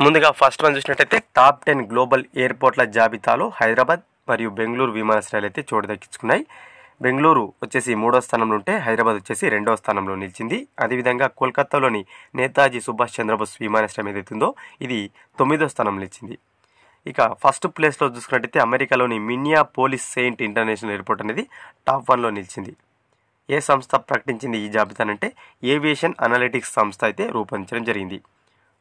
ముందుగా first one చూసినట్టయితే top 10 global ఎయిర్పోర్ట్ల జాబితాలో హైదరాబాద్ మరియు బెంగళూరు విమానాశ్రయాలు అయితే చోటు దక్కించుకున్నాయి. బెంగళూరు వచ్చేసి 3వ స్థానంలో ఉంటే హైదరాబాద్ వచ్చేసి 2వ స్థానంలో నిలిచింది. అదేవిధంగా కోల్కతాలోని నేతాజీ సుభాష్ చంద్రబోస్ విమానాశ్రయం ఏదైతుందో ఇది 9వ స్థానంలో నిలిచింది. ఇక ఫస్ట్ ప్లేస్లో చూసుకున్నట్టయితే అమెరికాలోని మిన్నియాపోలిస్ సెయింట్ ఇంటర్నేషనల్ ఎయిర్పోర్ట్ అనేది టాప్ 1లో నిలిచింది. ఏ సంస్థ ప్రకటించింది ఈ జాబితానంటే ఏవియేషన్ అనలిటిక్స్ సంస్థ అయితే రూపొందించడం జరిగింది.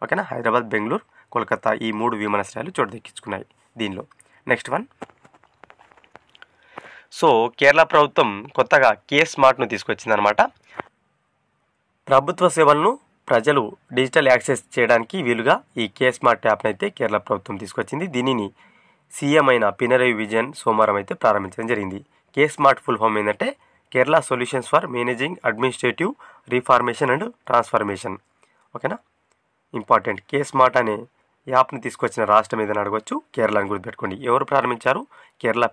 ఓకేనా, హైదరాబాద్, బెంగళూరు, కోల్కతా ఈ 3 విమానాశ్రయాలు చోటు దక్కించుకున్నాయి దీనిలో. Next one. సో కేరళ ప్రభుత్వం కొత్తగా కే స్మార్ట్ను తీసుకొచ్చిందనమాట. ప్రభుత్వ సేవలను ప్రజలు డిజిటల్ యాక్సెస్ చేయడానికి వీలుగా ఈ కే స్మార్ట్ యాప్ని అయితే కేరళ ప్రభుత్వం తీసుకొచ్చింది. దీనిని సీఎం అయిన పినరయి విజయన్ సోమవారం అయితే ప్రారంభించడం జరిగింది. కే స్మార్ట్ ఫుల్ ఫామ్ ఏంటంటే Kerala solutions for managing administrative reformation and transformation. ఓకేనా, ఇంపార్టెంట్. కే స్మార్ట్ అనే యాప్ని తీసుకొచ్చిన రాష్ట్రం ఏదైనా అడగవచ్చు, కేరళ అని గుర్తుపెట్టుకోండి. ఎవరు ప్రారంభించారు? కేరళ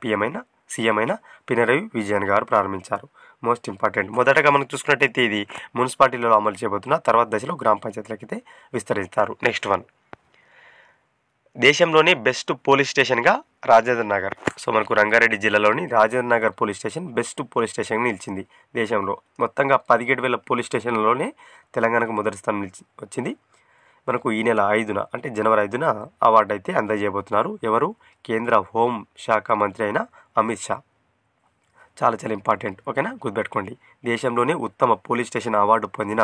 సీఎం అయిన పినరయి విజయన్ గారు ప్రారంభించారు. Most important. మొదటగా మనం చూసుకున్నట్టయితే ఇది మున్సిపాలిటీలలో అమలు చేయబోతున్న తర్వాత దశలో గ్రామ పంచాయతీలకైతే విస్తరిస్తారు. Next one. దేశంలోనే బెస్ట్ పోలీస్ స్టేషన్గా రాజేంద్ర నగర్. సో మనకు రంగారెడ్డి జిల్లాలోని Rajendra Nagar police station best police స్టేషన్గా నిలిచింది దేశంలో. మొత్తంగా 17,000 పోలీస్ స్టేషన్లలోనే తెలంగాణకు మొదటి స్థానం వచ్చింది. మనకు ఈ నెల 5న అంటే జనవరి 5న అవార్డు అయితే అందజేయబోతున్నారు. ఎవరు? కేంద్ర హోం శాఖ మంత్రి అయిన అమిత్ షా. చాలా చాలా ఇంపార్టెంట్. ఓకేనా, గుర్తుపెట్టుకోండి. దేశంలోనే ఉత్తమ పోలీస్ స్టేషన్ అవార్డు పొందిన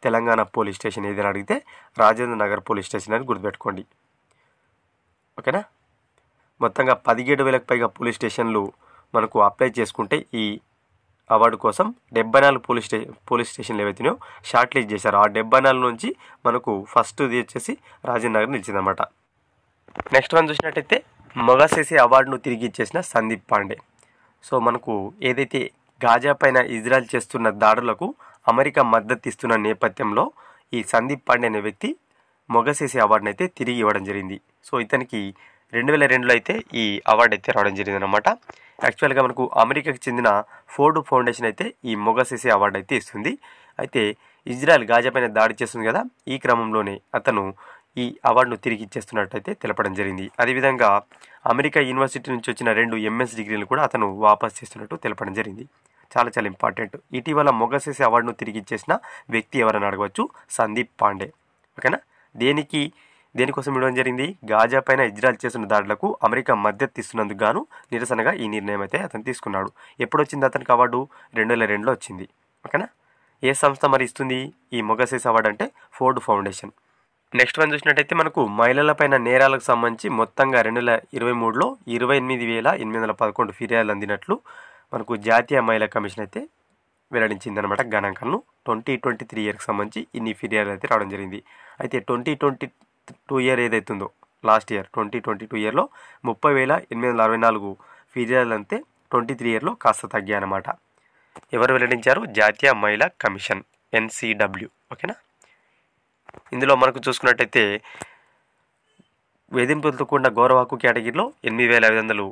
తెలంగాణ పోలీస్ స్టేషన్ ఏదైనా అడిగితే రాజేంద్ర నగర్ పోలీస్ స్టేషన్ అని గుర్తుపెట్టుకోండి. ఓకేనా, మొత్తంగా 17,000కు పైగా పోలీస్ స్టేషన్లు మనకు అప్లై చేసుకుంటే ఈ అవార్డు కోసం 74 పోలీస్ స్టేషన్లు ఏవైతున్నాయో షార్ట్ లిస్ట్ చేశారు. ఆ 74 నుంచి మనకు ఫస్ట్ది వచ్చేసి రాజేంద్ర నగర్ నిలిచిందనమాట. నెక్స్ట్ వన్ చూసినట్టయితే మొగసేసి అవార్డును తిరిగి ఇచ్చేసిన సందీప్ పాండే. సో మనకు ఏదైతే గాజా పైన ఇజ్రాయెల్ చేస్తున్న దాడులకు అమెరికా మద్దతు ఇస్తున్న నేపథ్యంలో ఈ సందీప్ పాండే అనే వ్యక్తి మొగసేసి అవార్డును అయితే తిరిగి ఇవ్వడం జరిగింది. సో ఇతనికి 2002లో అయితే ఈ అవార్డు అయితే రావడం జరిగింది అనమాట. యాక్చువల్గా మనకు అమెరికాకి చెందిన ఫోర్డ్ ఫౌండేషన్ అయితే ఈ మొగసేసి అవార్డు అయితే ఇస్తుంది. అయితే ఇజ్రాయెల్ గాజా పైన దాడి చేస్తుంది కదా, ఈ క్రమంలోనే అతను ఈ అవార్డును తిరిగి ఇచ్చేస్తున్నట్టయితే తెలపడం జరిగింది. అదేవిధంగా అమెరికా యూనివర్సిటీ నుంచి వచ్చిన 2 MS డిగ్రీలు కూడా అతను వాపస్ చేస్తున్నట్టు తెలపడం జరిగింది. చాలా చాలా ఇంపార్టెంట్. ఇటీవల మొగసేసి అవార్డును తిరిగి ఇచ్చేసిన వ్యక్తి ఎవరని అడగవచ్చు? సందీప్ పాండే. ఓకేనా, దేనికోసం ఇవ్వడం జరిగింది? గాజా పైన ఇజ్రాయెల్ చేస్తున్న దాడులకు అమెరికా మద్దతు ఇస్తున్నందుకు గాను నిరసనగా ఈ నిర్ణయం అయితే అతను తీసుకున్నాడు. ఎప్పుడు వచ్చింది అతనికి అవార్డు? 2002లో వచ్చింది. ఓకేనా, ఏ సంస్థ మరి ఇస్తుంది ఈ మొగసేసి అవార్డు అంటే ఫోర్డ్ ఫౌండేషన్. నెక్స్ట్ వన్ చూసినట్టయితే మనకు మహిళలపైన నేరాలకు సంబంధించి మొత్తంగా 2023లో 28,811 ఫిర్యాదులు అందినట్లు మనకు జాతీయ మహిళా కమిషన్ అయితే వెల్లడించిందనమాట గణాంకాలను. 2023 ఇయర్కి సంబంధించి ఇన్ని ఫిర్యాదులు అయితే రావడం జరిగింది. అయితే 2022 ఇయర్ ఏదైతుందో లాస్ట్ ఇయర్ 2022 ఇయర్లో 30,864 ఫిర్యాదులు అంతే 23 ఇయర్లో కాస్త తగ్గాయన్నమాట. ఎవరు వెల్లడించారు? జాతీయ మహిళా కమిషన్ NCW. ఓకేనా, ఇందులో మనకు చూసుకున్నట్టయితే వేధింపులతో కూడిన గౌరవ హక్కు కేటగిరీలో 8,500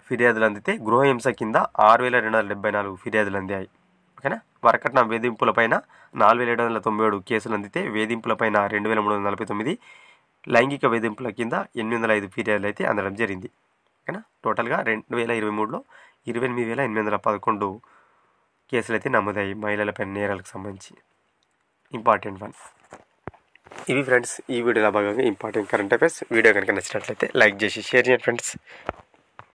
ఫిర్యాదులు అందితే గృహహింస కింద 6,274 ఫిర్యాదులు అందాయి. ఓకేనా, వరకట్న వేధింపులపైన 4,797 కేసులు అందితే వేధింపులపైన 2,349, లైంగిక వేధింపుల కింద 805 ఫిర్యాదులు అయితే అందడం జరిగింది. ఓకేనా, టోటల్గా 2023లో 28,811 కేసులు అయితే నమోదాయి మహిళలపైన నేరాలకు సంబంధించి. Important one. ఇవి ఫ్రెండ్స్ ఈ వీడియోలో భాగంగా ఇంపార్టెంట్ కరెంట్ అఫైర్స్. వీడియో కనుక నచ్చినట్లయితే లైక్ చేసి షేర్ చేయండి ఫ్రెండ్స్.